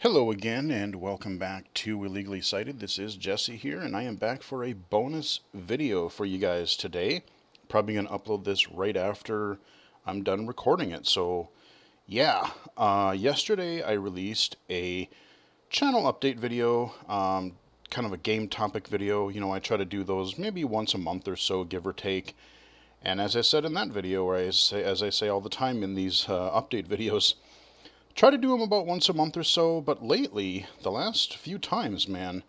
Hello again, and welcome back to Illegally Cited. This is Jesse here, and I am back for a bonus video for you guys today. Probably going to upload this right after I'm done recording it. So, yeah, yesterday I released a channel update video, kind of a game topic video. You know, I try to do those maybe once a month or so, give or take. And as I said in that video, or as I say all the time in these update videos, try to do them about once a month or so, but lately, the last few times, man,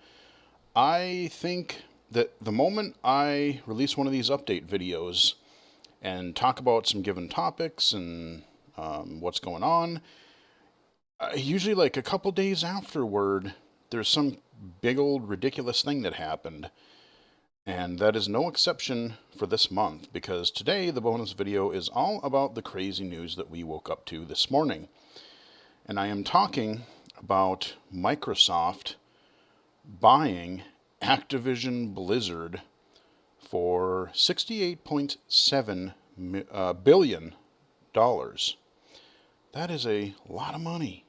I think that the moment I release one of these update videos and talk about some given topics and what's going on, usually like a couple days afterward, there's some big old ridiculous thing that happened. And that is no exception for this month, because today the bonus video is all about the crazy news that we woke up to this morning. And I am talking about Microsoft buying Activision Blizzard for $68.7 billion. That is a lot of money.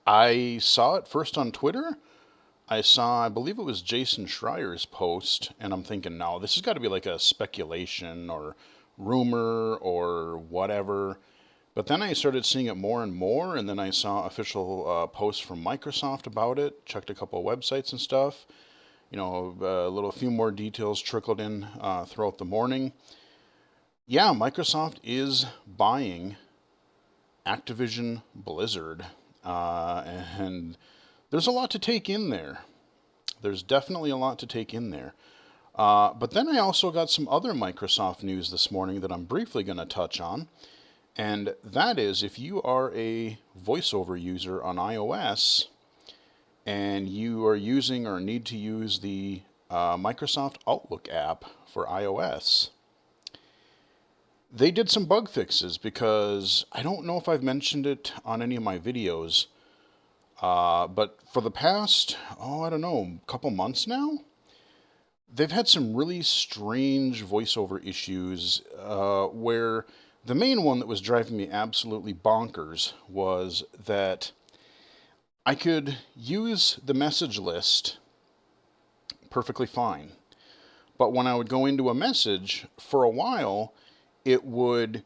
I saw it first on Twitter. I believe it was Jason Schreier's post, and I'm thinking, no, this has got to be like a speculation or rumor or whatever. But then I started seeing it more and more, and then I saw official posts from Microsoft about it, checked a couple of websites and stuff. You know, a few more details trickled in throughout the morning. Yeah, Microsoft is buying Activision Blizzard, and there's a lot to take in there. There's definitely a lot to take in there. But then I also got some other Microsoft news this morning that I'm briefly going to touch on. And that is, if you are a VoiceOver user on iOS and you are using or need to use the Microsoft Outlook app for iOS, they did some bug fixes, because I don't know if I've mentioned it on any of my videos, but for the past, I don't know, couple months now, they've had some really strange VoiceOver issues where the main one that was driving me absolutely bonkers was that I could use the message list perfectly fine. But when I would go into a message, for a while, I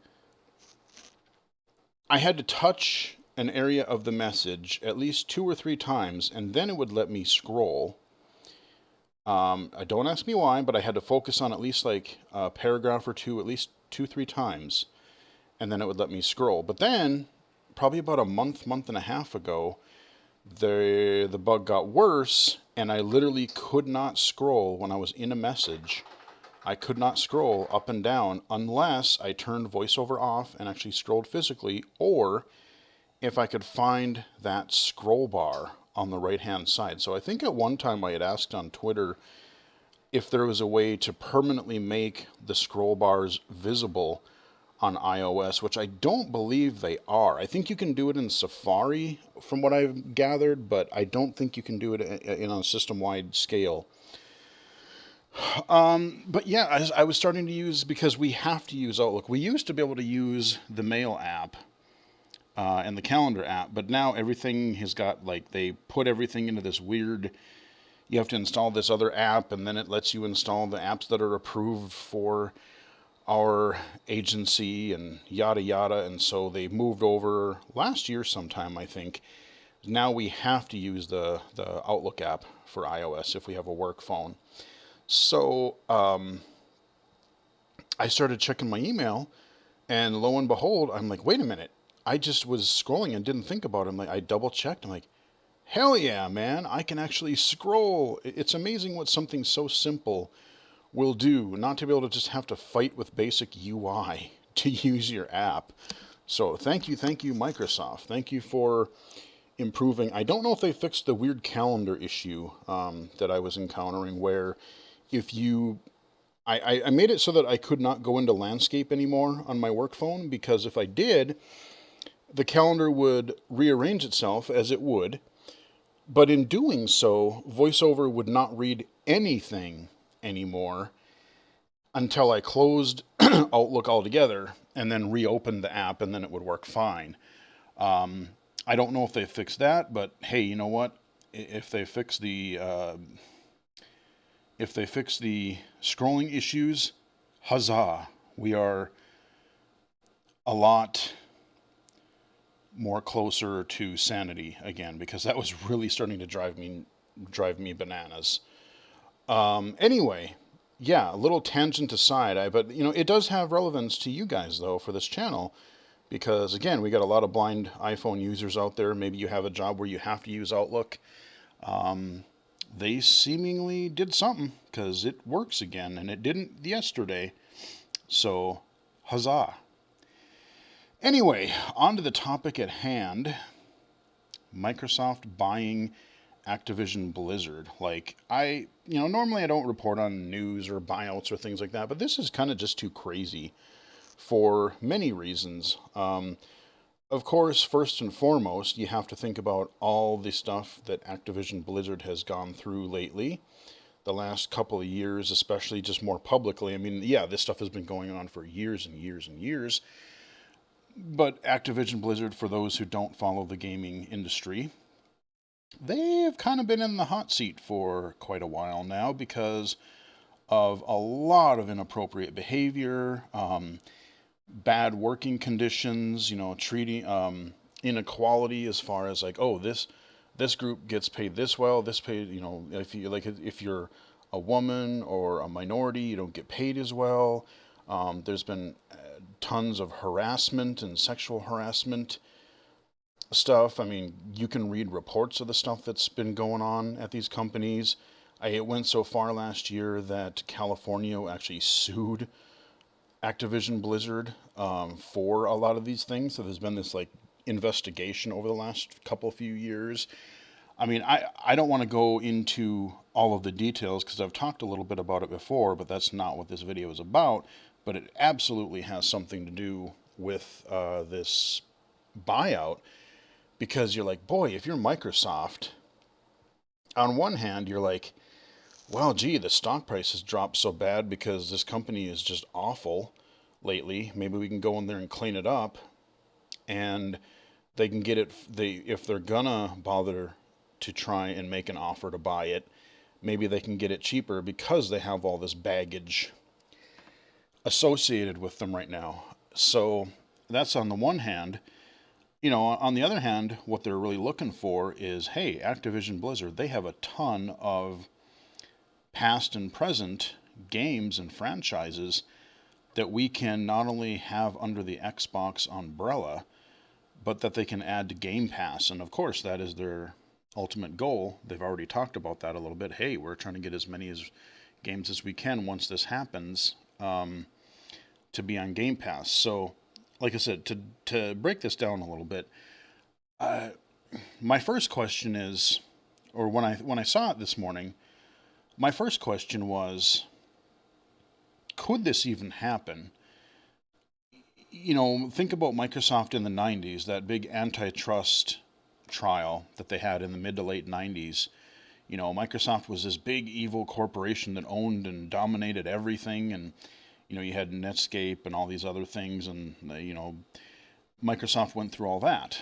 had to touch an area of the message at least 2 or 3 times, and then it would let me scroll. I don't ask me why, but I had to focus on at least like a paragraph or two, at least 2, 3 times, and then it would let me scroll. But then, probably about a month and a half ago, the bug got worse, and I literally could not scroll when I was in a message. I could not scroll up and down unless I turned VoiceOver off and actually scrolled physically, or if I could find that scroll bar on the right-hand side. So I think at one time I had asked on Twitter if there was a way to permanently make the scroll bars visible on iOS, which I don't believe they are. I think you can do it in Safari, from what I've gathered, but I don't think you can do it in a system-wide scale. But yeah, I was starting to use, because we have to use Outlook. We used to be able to use the Mail app and the Calendar app, but now everything has got, like, they put everything into this weird, you have to install this other app, and then it lets you install the apps that are approved for our agency and yada yada. And so they moved over last year sometime, I think. Now we have to use the Outlook app for iOS if we have a work phone. So I started checking my email, and lo and behold, I'm like, wait a minute. I just was scrolling and didn't think about it. I double checked. I'm like, hell yeah, man, I can actually scroll. It's amazing what something so simple will do, not to be able to just have to fight with basic UI to use your app. So thank you, Microsoft. Thank you for improving. I don't know if they fixed the weird calendar issue that I was encountering, where if you... I made it so that I could not go into landscape anymore on my work phone, because if I did, the calendar would rearrange itself as it would, but in doing so, VoiceOver would not read anything anymore until I closed Outlook altogether and then reopened the app, and then it would work fine. I don't know if they fixed that, but hey, you know what? If they fix the scrolling issues, huzzah! We are a lot more closer to sanity again, because that was really starting to drive me bananas. Anyway, yeah, a little tangent aside, but it does have relevance to you guys though for this channel, because again, we got a lot of blind iPhone users out there. Maybe you have a job where you have to use Outlook. They seemingly did something, because it works again, and it didn't yesterday. So, huzzah! Anyway, on to the topic at hand. Microsoft buying Activision Blizzard. Normally I don't report on news or buyouts or things like that, but this is kind of just too crazy for many reasons. Of course, first and foremost, you have to think about all the stuff that Activision Blizzard has gone through lately. The last couple of years, especially just more publicly. I mean, yeah, this stuff has been going on for years and years and years. But Activision Blizzard, for those who don't follow the gaming industry, they have kind of been in the hot seat for quite a while now because of a lot of inappropriate behavior, bad working conditions, treating inequality as far as like, oh, this group gets paid this well, this paid, if you're a woman or a minority, you don't get paid as well. There's been tons of harassment and sexual harassment stuff. I mean, you can read reports of the stuff that's been going on at these companies. It went so far last year that California actually sued Activision Blizzard for a lot of these things. So there's been this like investigation over the last few years. I mean, I don't want to go into all of the details because I've talked a little bit about it before, but that's not what this video is about. But it absolutely has something to do with this buyout, because you're like, boy, if you're Microsoft, on one hand, you're like, well, gee, the stock price has dropped so bad because this company is just awful lately. Maybe we can go in there and clean it up, and they can get it. If they're gonna bother to try and make an offer to buy it, maybe they can get it cheaper because they have all this baggage associated with them right now. So that's on the one hand. On the other hand, what they're really looking for is, hey, Activision Blizzard, they have a ton of past and present games and franchises that we can not only have under the Xbox umbrella, but that they can add to Game Pass. And of course, that is their ultimate goal. They've already talked about that a little bit. Hey, we're trying to get as many games as we can once this happens to be on Game Pass. So, like I said, to break this down a little bit, my first question is, or when I saw it this morning, my first question was, could this even happen? Think about Microsoft in the 90s, that big antitrust trial that they had in the mid to late 90s. Microsoft was this big evil corporation that owned and dominated everything, and you had Netscape and all these other things, and Microsoft went through all that.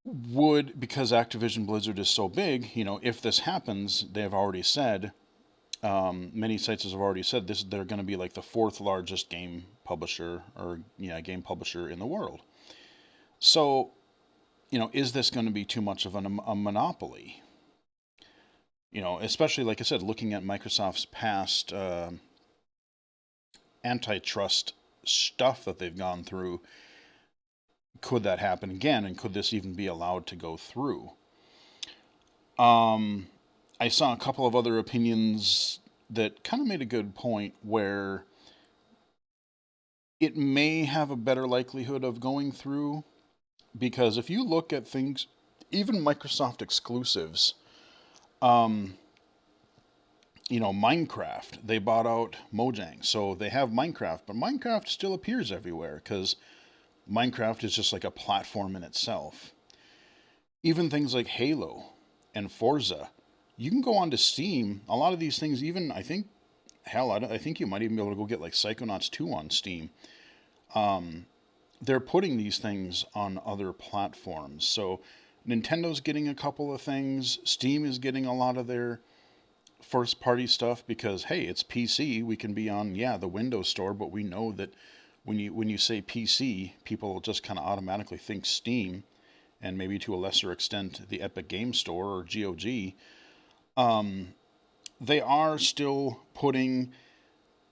Because Activision Blizzard is so big, if this happens, they have already said, many sites have already said this, they're going to be like the fourth largest game publisher in the world. So, is this going to be too much of a monopoly? Especially, like I said, looking at Microsoft's past antitrust stuff that they've gone through, could that happen again, and could this even be allowed to go through? I saw a couple of other opinions that kind of made a good point where it may have a better likelihood of going through, because if you look at things, even Microsoft exclusives, Minecraft, they bought out Mojang, so they have Minecraft, but Minecraft still appears everywhere because Minecraft is just like a platform in itself. Even things like Halo and Forza, you can go onto Steam. A lot of these things, even I think you might even be able to go get like Psychonauts 2 on Steam. they're putting these things on other platforms. So Nintendo's getting a couple of things. Steam is getting a lot of their first party stuff because hey, it's PC. We can be on the Windows Store, but we know that when you say PC, people just kind of automatically think Steam, and maybe to a lesser extent the Epic Game Store or GOG. They are still putting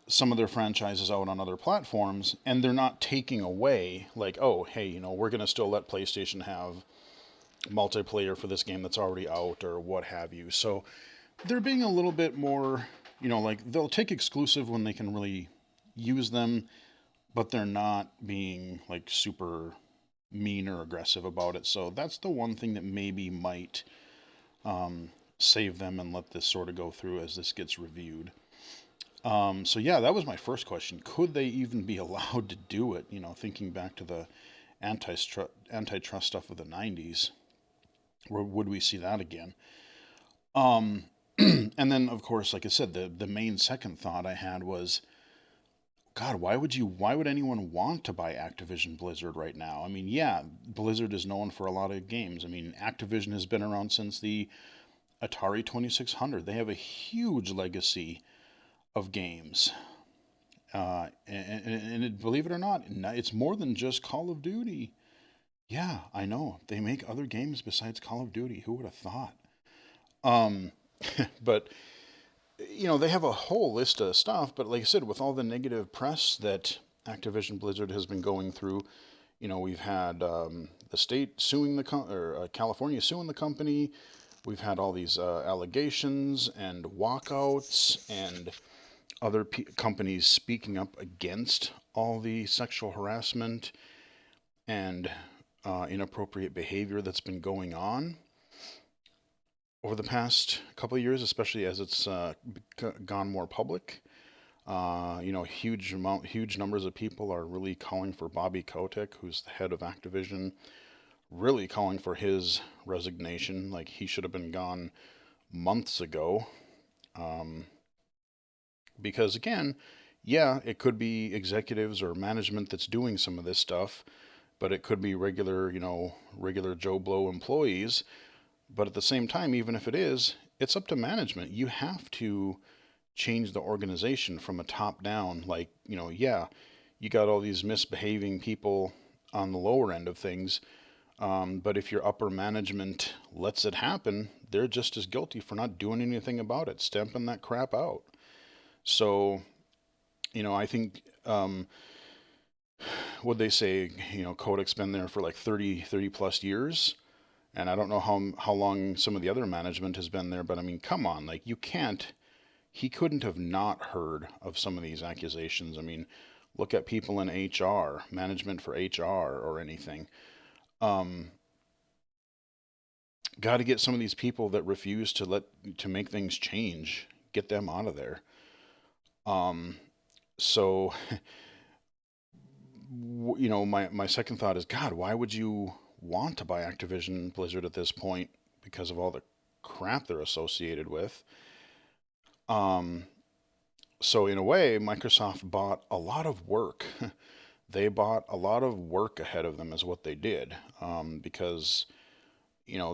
some of their franchises out on other platforms, and they're not taking away like, oh, hey, we're going to still let PlayStation have multiplayer for this game that's already out or what have you. So they're being a little bit more, like they'll take exclusive when they can really use them, but they're not being like super mean or aggressive about it. So that's the one thing that maybe might save them and let this sort of go through as this gets reviewed. So yeah, that was my first question. Could they even be allowed to do it? Thinking back to the antitrust stuff of the '90s, or would we see that again? Um, and then, of course, like I said, the main second thought I had was, God, why would anyone want to buy Activision Blizzard right now? I mean, yeah, Blizzard is known for a lot of games. I mean, Activision has been around since the Atari 2600. They have a huge legacy of games. Believe it or not, it's more than just Call of Duty. Yeah, I know. They make other games besides Call of Duty. Who would have thought? Um, but they have a whole list of stuff. But like I said, with all the negative press that Activision Blizzard has been going through, we've had the state suing California suing the company. We've had all these allegations and walkouts and other companies speaking up against all the sexual harassment and inappropriate behavior that's been going on over the past couple of years, especially as it's gone more public. Huge numbers of people are really calling for Bobby Kotick, who's the head of Activision, really calling for his resignation. Like he should have been gone months ago. Um, because again, yeah, it could be executives or management that's doing some of this stuff, but it could be regular Joe Blow employees. But at the same time, even if it is, it's up to management. You have to change the organization from a top down. Like, yeah, you got all these misbehaving people on the lower end of things. But if your upper management lets it happen, they're just as guilty for not doing anything about it, stamping that crap out. So, I think, what they say, Kodak's been there for like 30 plus years. And I don't know how long some of the other management has been there, but I mean, come on, like he couldn't have not heard of some of these accusations. I mean, look at people in HR, management for HR or anything. Um, Got to get some of these people that refuse to make things change, get them out of there. Um, so, my second thought is, God, why would you want to buy Activision Blizzard at this point because of all the crap they're associated with? Um, so in a way, Microsoft bought a lot of work. They bought a lot of work ahead of them, is what they did, because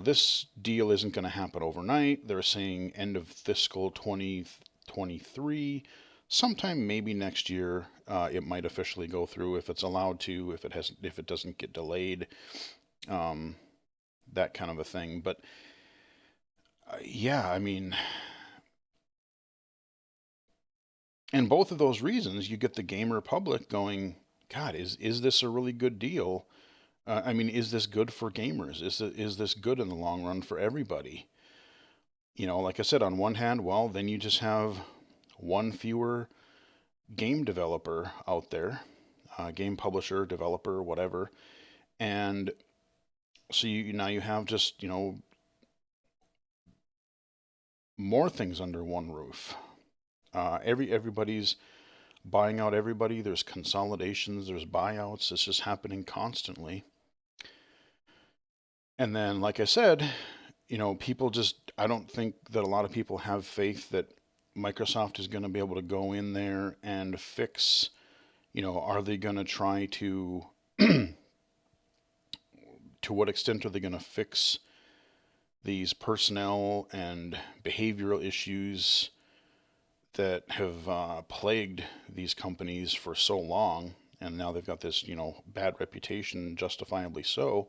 this deal isn't going to happen overnight. They're saying end of fiscal 2023, sometime maybe next year. It might officially go through if it's allowed to, if it doesn't get delayed, um, that kind of a thing. But yeah, I mean, and both of those reasons, you get the gamer public going, God, is this a really good deal? I mean, is this good for gamers? Is this good in the long run for everybody? Like I said, on one hand, well, then you just have one fewer game developer out there, game publisher, developer, whatever, and so now you have just more things under one roof. Everybody's buying out everybody. There's consolidations. There's buyouts. It's just happening constantly. And then, like I said, people just, I don't think that a lot of people have faith that Microsoft is going to be able to go in there and fix, are they going to try to To what extent are they going to fix these personnel and behavioral issues that have plagued these companies for so long? And now they've got this, bad reputation, justifiably so.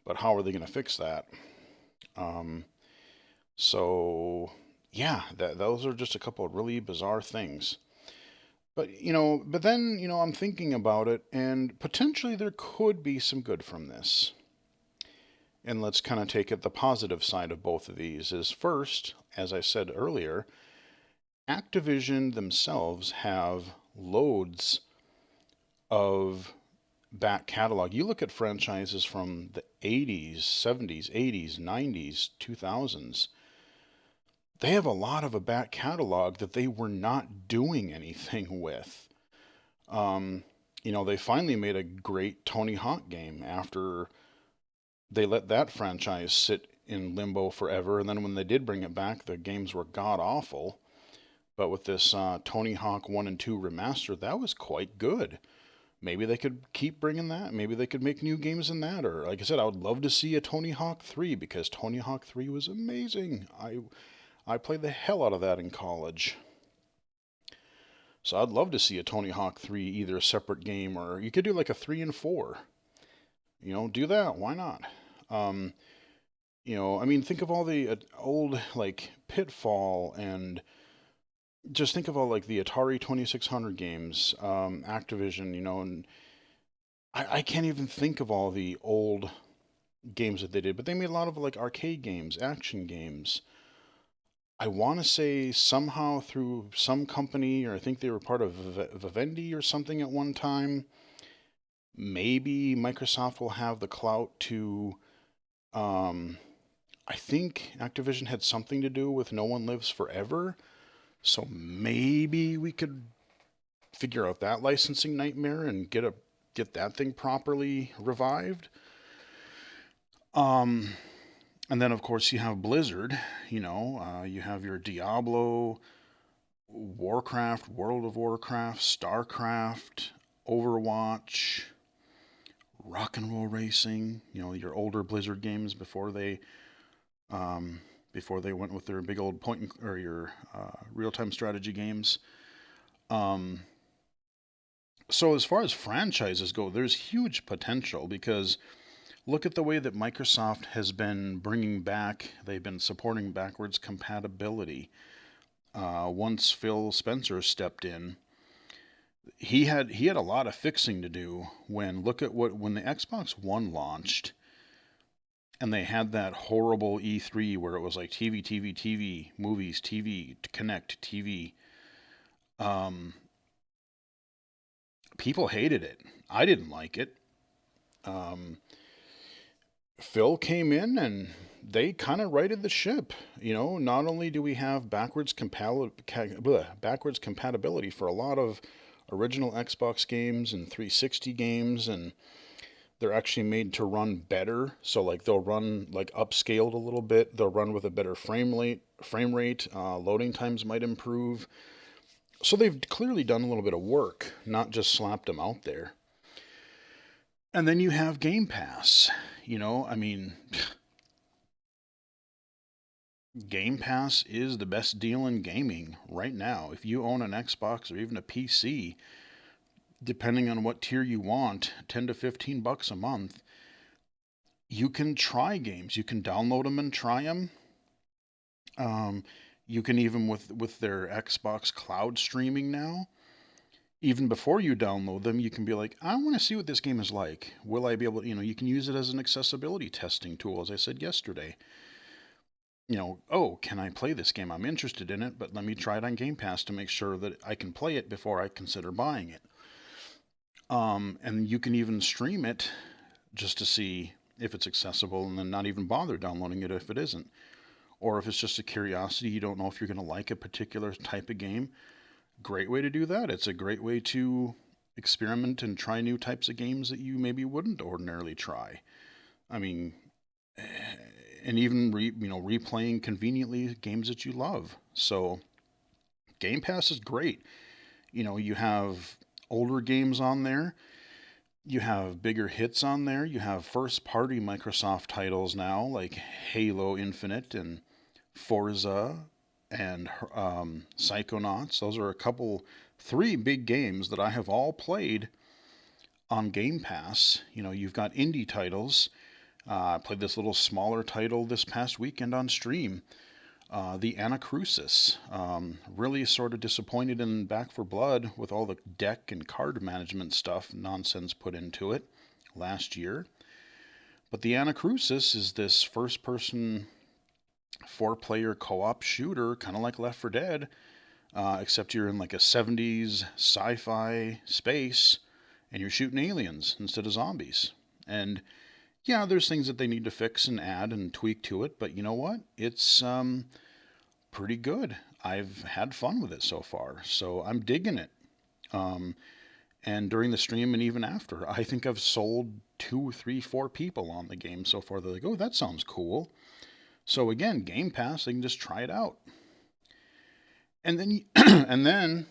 But how are they going to fix that? Um, so, yeah, those are just a couple of really bizarre things. But then, I'm thinking about it, and potentially there could be some good from this. And let's kind of take it the positive side of both of these is first, as I said earlier, Activision themselves have loads of back catalog. You look at franchises from the 80s, 70s, 80s, 90s, 2000s. They have a lot of a back catalog that they were not doing anything with. Um, they finally made a great Tony Hawk game after they let that franchise sit in limbo forever. And then when they did bring it back, the games were god awful. But with this Tony Hawk 1 and 2 remaster, that was quite good. Maybe they could keep bringing that. Maybe they could make new games in that. Or, like I said, I would love to see a Tony Hawk 3 because Tony Hawk 3 was amazing. I played the hell out of that in college. So I'd love to see a Tony Hawk 3, either a separate game or you could do like a 3 and 4. Do that. Why not? Um, I mean, think of all the old, like, Pitfall and just think of all, like, the Atari 2600 games, Activision, and I can't even think of all the old games that they did, but they made a lot of, like, arcade games, action games. I want to say somehow through some company, or I think they were part of Vivendi or something at one time. Maybe Microsoft will have the clout to. Um, I think Activision had something to do with No One Lives Forever, so maybe we could figure out that licensing nightmare and get that thing properly revived. Um, and then of course you have Blizzard. You have your Diablo, Warcraft, World of Warcraft, Starcraft, Overwatch, Rock and Roll Racing. Your older Blizzard games before they went with their big old or your real time strategy games. So as far as franchises go, there's huge potential because look at the way that Microsoft has been bringing back. They've been supporting backwards compatibility. Once Phil Spencer stepped in, he had a lot of fixing to do. When the Xbox One launched, and they had that horrible E3 where it was like TV, TV, TV, movies, TV, Connect, TV. Um, People hated it. I didn't like it. Um, Phil came in and they kind of righted the ship. Not only do we have backwards compatibility for a lot of original Xbox games and 360 games, and they're actually made to run better. So like they'll run like upscaled a little bit. They'll run with a better frame rate. Loading times might improve. So they've clearly done a little bit of work, not just slapped them out there. And then you have Game Pass. I mean, Game Pass is the best deal in gaming right now. If you own an Xbox or even a PC, depending on what tier you want, 10 to 15 bucks a month, you can try games. You can download them and try them. You can even with their Xbox cloud streaming now. Even before you download them, you can be like, I want to see what this game is like. Will I be able to, you can use it as an accessibility testing tool, as I said yesterday. Oh, can I play this game? I'm interested in it, but let me try it on Game Pass to make sure that I can play it before I consider buying it. And you can even stream it just to see if it's accessible and then not even bother downloading it if it isn't. Or if it's just a curiosity, you don't know if you're going to like a particular type of game. Great way to do that. It's a great way to experiment and try new types of games that you maybe wouldn't ordinarily try. I mean, and even replaying conveniently games that you love. So Game Pass is great. You have older games on there. You have bigger hits on there. You have first party Microsoft titles now, like Halo Infinite and Forza and Psychonauts. Those are three big games that I have all played on Game Pass. You've got indie titles. I played this little smaller title this past weekend on stream, the Anacrusis. Really sort of disappointed in Back for Blood with all the deck and card management stuff nonsense put into it last year. But the Anacrusis is this first person 4-player co op shooter, kind of like Left 4 Dead, except you're in like a 70s sci fi space and you're shooting aliens instead of zombies. And yeah, there's things that they need to fix and add and tweak to it, but you know what? It's pretty good. I've had fun with it so far, so I'm digging it. Um, and during the stream and even after, I think I've sold two, three, four people on the game so far. They're like, "Oh, that sounds cool." So again, Game Pass, they can just try it out. And then, and then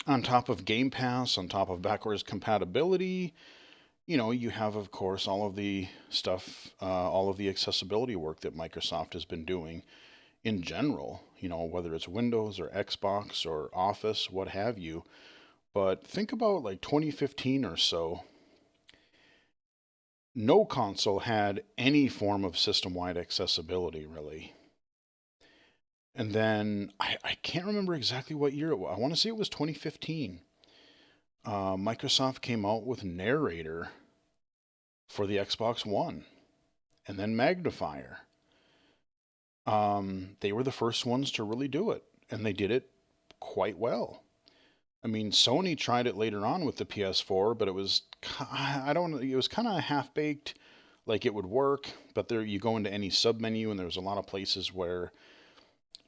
on top of Game Pass, on top of backwards compatibility, you have, of course, all of the stuff, all of the accessibility work that Microsoft has been doing in general, whether it's Windows or Xbox or Office, what have you. But think about like 2015 or so, no console had any form of system wide accessibility, really. And then I can't remember exactly what year it was. I want to say it was 2015. Microsoft came out with Narrator for the Xbox One and then Magnifier. They were the first ones to really do it, and they did it quite well. I mean, Sony tried it later on with the PS4, but it was I don't it was kind of half baked, like it would work, but there you go into any sub menu and there's a lot of places where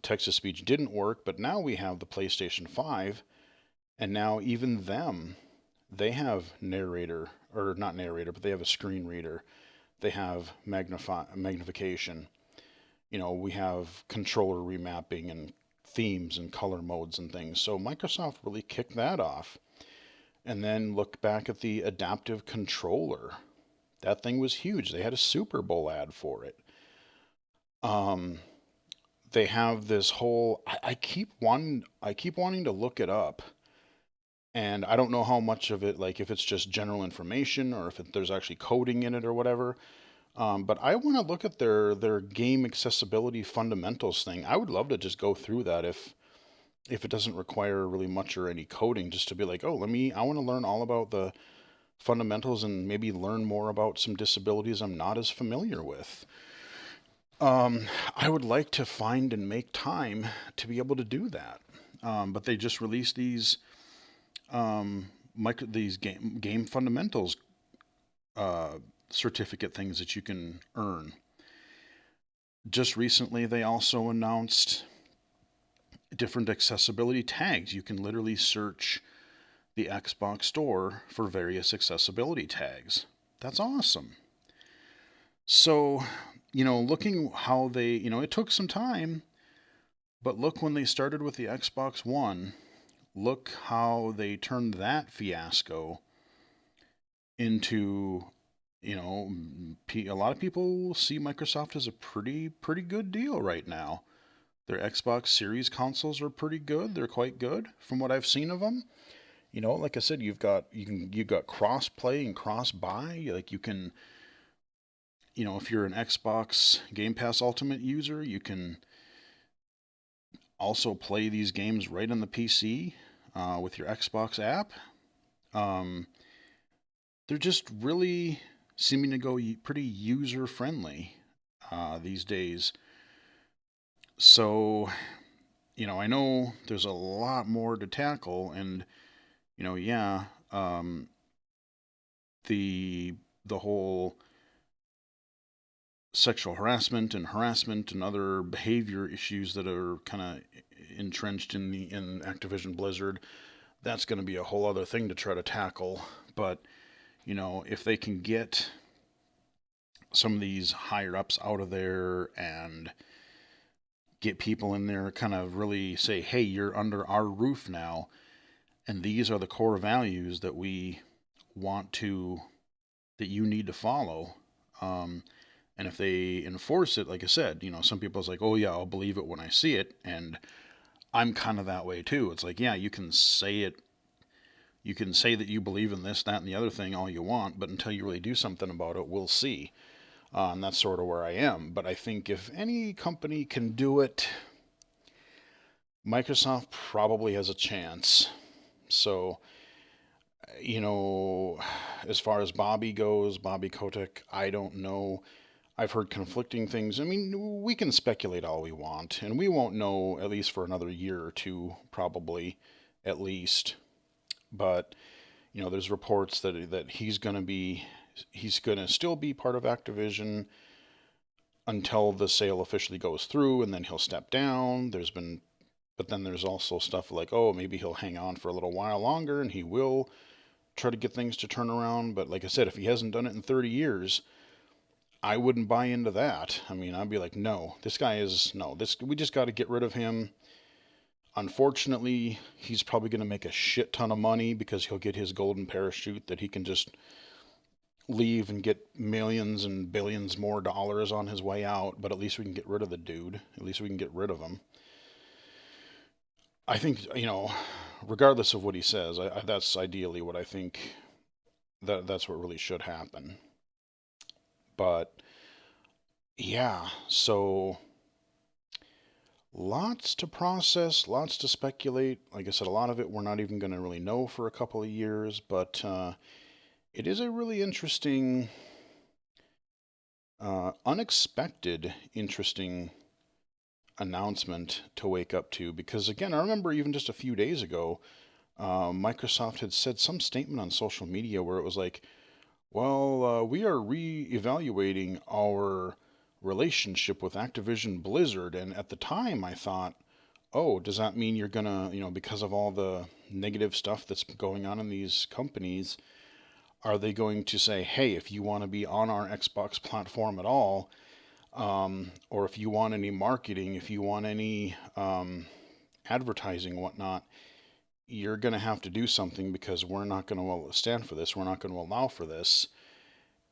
text to speech didn't work. But now we have the PlayStation 5, and now even them, they have narrator, or not narrator, but they have a screen reader. They have magnification. We have controller remapping and themes and color modes and things. So Microsoft really kicked that off. And then look back at the adaptive controller. That thing was huge. They had a Super Bowl ad for it. Um, they have this whole. I keep wanting to look it up, and I don't know how much of it, like if it's just general information or if there's actually coding in it or whatever. But I want to look at their game accessibility fundamentals thing. I would love to just go through that if it doesn't require really much or any coding, just to be like, oh, I want to learn all about the fundamentals and maybe learn more about some disabilities I'm not as familiar with. I would like to find and make time to be able to do that. But they just released these game fundamentals uh, certificate things that you can earn. Just recently, they also announced different accessibility tags. You can literally search the Xbox Store for various accessibility tags. That's awesome. So, looking how it took some time, but look when they started with the Xbox One, look how they turned that fiasco into, a lot of people see Microsoft as a pretty good deal right now. Their Xbox Series consoles are pretty good. They're quite good from what I've seen of them. Like I said, you've got cross play and cross buy. Like you can, if you're an Xbox Game Pass Ultimate user, you can also play these games right on the PC with your Xbox app. Um, they're just really seeming to go pretty user friendly these days. So, I know there's a lot more to tackle, and yeah, the the whole sexual harassment and other behavior issues that are kind of entrenched in Activision Blizzard. That's going to be a whole other thing to try to tackle. But if they can get some of these higher ups out of there and get people in there, kind of really say, hey, you're under our roof now, and these are the core values that we want to, that you need to follow. Um, and if they enforce it, like I said, some people's like, oh yeah, I'll believe it when I see it. And I'm kind of that way too. It's like, yeah, you can say it. You can say that you believe in this, that, and the other thing all you want, but until you really do something about it, we'll see. And that's sort of where I am. But I think if any company can do it, Microsoft probably has a chance. So, you know, as far as Bobby goes, Bobby Kotick, I don't know. I've heard conflicting things. I mean, we can speculate all we want, and we won't know at least for another year or two, probably, at least. But there's reports that he's gonna still be part of Activision until the sale officially goes through, and then he'll step down. But then there's also stuff like, oh, maybe he'll hang on for a little while longer, and he will try to get things to turn around. But like I said, if he hasn't done it in 30 years, I wouldn't buy into that. I mean, I'd be like, no, this guy is no. This we just got to get rid of him. Unfortunately, he's probably going to make a shit ton of money because he'll get his golden parachute that he can just leave and get millions and billions more dollars on his way out. But at least we can get rid of the dude. At least we can get rid of him. I think regardless of what he says, that's ideally what I think. That's what really should happen. But yeah, so lots to process, lots to speculate. Like I said, a lot of it we're not even going to really know for a couple of years, but it is a really interesting, unexpected, interesting announcement to wake up to. Because again, I remember even just a few days ago, Microsoft had said some statement on social media where it was like, well, we are re-evaluating our relationship with Activision Blizzard. And at the time, I thought, oh, does that mean you're gonna, because of all the negative stuff that's going on in these companies, are they going to say, hey, if you want to be on our Xbox platform at all, or if you want any marketing, if you want any advertising, whatnot, you're going to have to do something because we're not going to stand for this. We're not going to allow for this.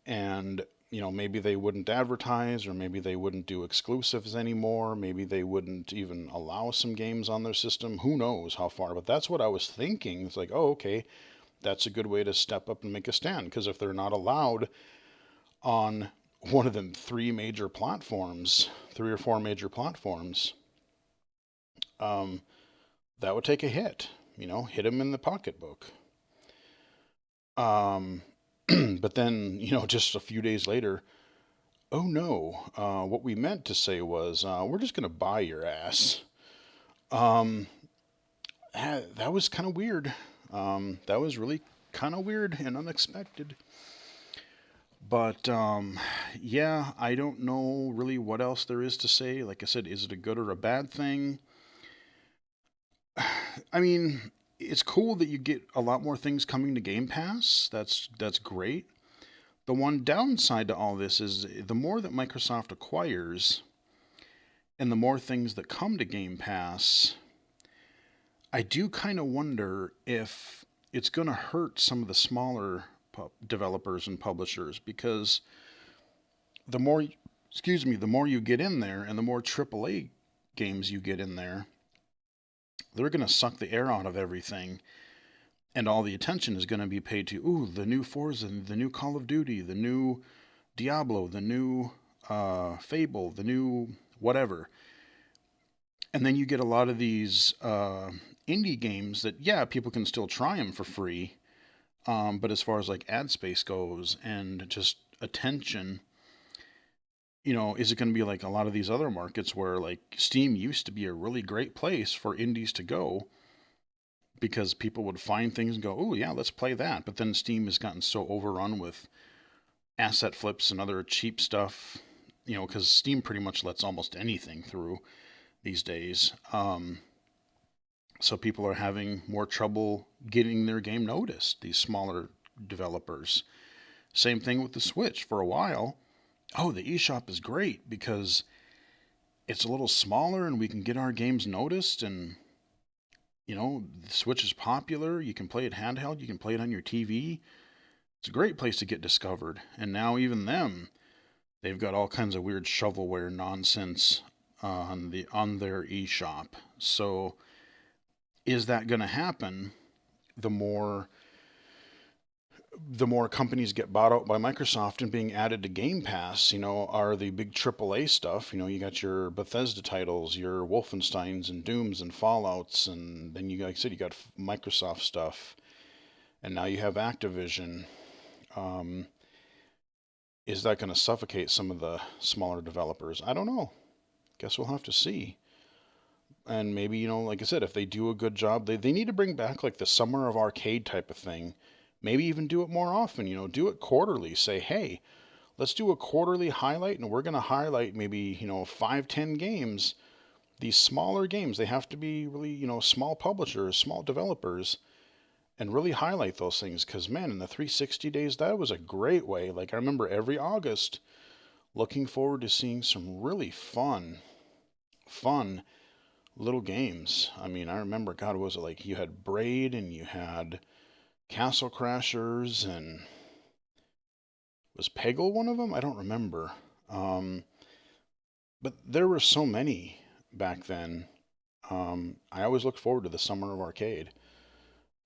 And, maybe they wouldn't advertise, or maybe they wouldn't do exclusives anymore. Maybe they wouldn't even allow some games on their system. Who knows how far? But that's what I was thinking. It's like, oh, okay, that's a good way to step up and make a stand. Because if they're not allowed on one of them three or four major platforms, that would take a hit. Hit him in the pocketbook. But then, just a few days later, oh no, what we meant to say was, we're just going to buy your ass. Um, that was kind of weird. That was really kind of weird and unexpected. But yeah, I don't know really what else there is to say. Like I said, is it a good or a bad thing? I mean, it's cool that you get a lot more things coming to Game Pass. That's great. The one downside to all this is the more that Microsoft acquires and the more things that come to Game Pass, I do kind of wonder if it's going to hurt some of the smaller developers and publishers because the more, the more you get in there and the more AAA games you get in there, they're going to suck the air out of everything. And all the attention is going to be paid to, ooh, the new Forza, the new Call of Duty, the new Diablo, the new Fable, the new whatever. And then you get a lot of these indie games that, yeah, people can still try them for free. But as far as like ad space goes and just attention, is it going to be like a lot of these other markets where like Steam used to be a really great place for indies to go because people would find things and go, oh, yeah, let's play that. But then Steam has gotten so overrun with asset flips and other cheap stuff, because Steam pretty much lets almost anything through these days. So people are having more trouble getting their game noticed, these smaller developers. Same thing with the Switch. For a while, oh, the eShop is great because it's a little smaller and we can get our games noticed and the Switch is popular. You can play it handheld. You can play it on your TV. It's a great place to get discovered. And now even them, they've got all kinds of weird shovelware nonsense on their eShop. So is that going to happen? The more the more companies get bought out by Microsoft and being added to Game Pass, are the big AAA stuff. You got your Bethesda titles, your Wolfensteins and Dooms and Fallouts, and then like I said, you got Microsoft stuff, and now you have Activision. Um, is that going to suffocate some of the smaller developers? I don't know. Guess we'll have to see. And maybe, like I said, if they do a good job, they need to bring back like the Summer of Arcade type of thing. Maybe even do it more often, do it quarterly. Say, hey, let's do a quarterly highlight, and we're going to highlight maybe, 5, 10 games. These smaller games, they have to be really, small publishers, small developers, and really highlight those things. Because, man, in the 360 days, that was a great way. Like, I remember every August looking forward to seeing some really fun little games. I mean, I remember, God, was it like you had Braid and you had Castle Crashers, and was Peggle one of them? I don't remember. Um, but there were so many back then. I always looked forward to the Summer of Arcade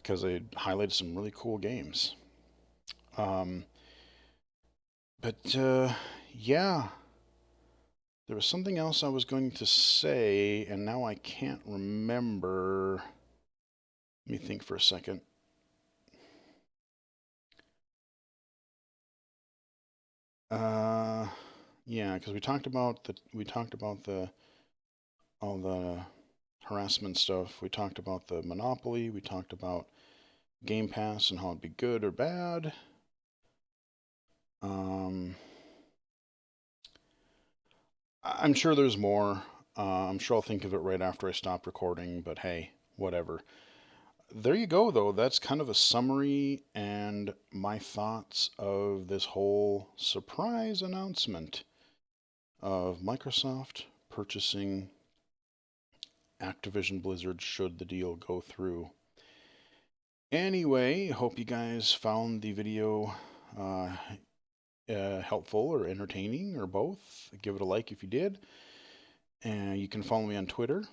because they highlighted some really cool games. Um, but yeah, there was something else I was going to say, and now I can't remember. Let me think for a second. Uh, yeah, because we talked about the all the harassment stuff. We talked about the monopoly. We talked about Game Pass and how it'd be good or bad. Um, I'm sure there's more. I'm sure I'll think of it right after I stop recording, but hey, whatever. There you go, though. That's kind of a summary and my thoughts of this whole surprise announcement of Microsoft purchasing Activision Blizzard should the deal go through. Anyway, hope you guys found the video helpful or entertaining or both. Give it a like if you did. And you can follow me on Twitter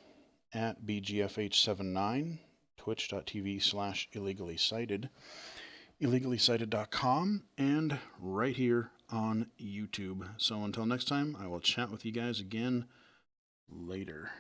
at BGFH79, twitch.tv/illegally cited, illegally-cited.com, and right here on YouTube. So until next time, I will chat with you guys again later.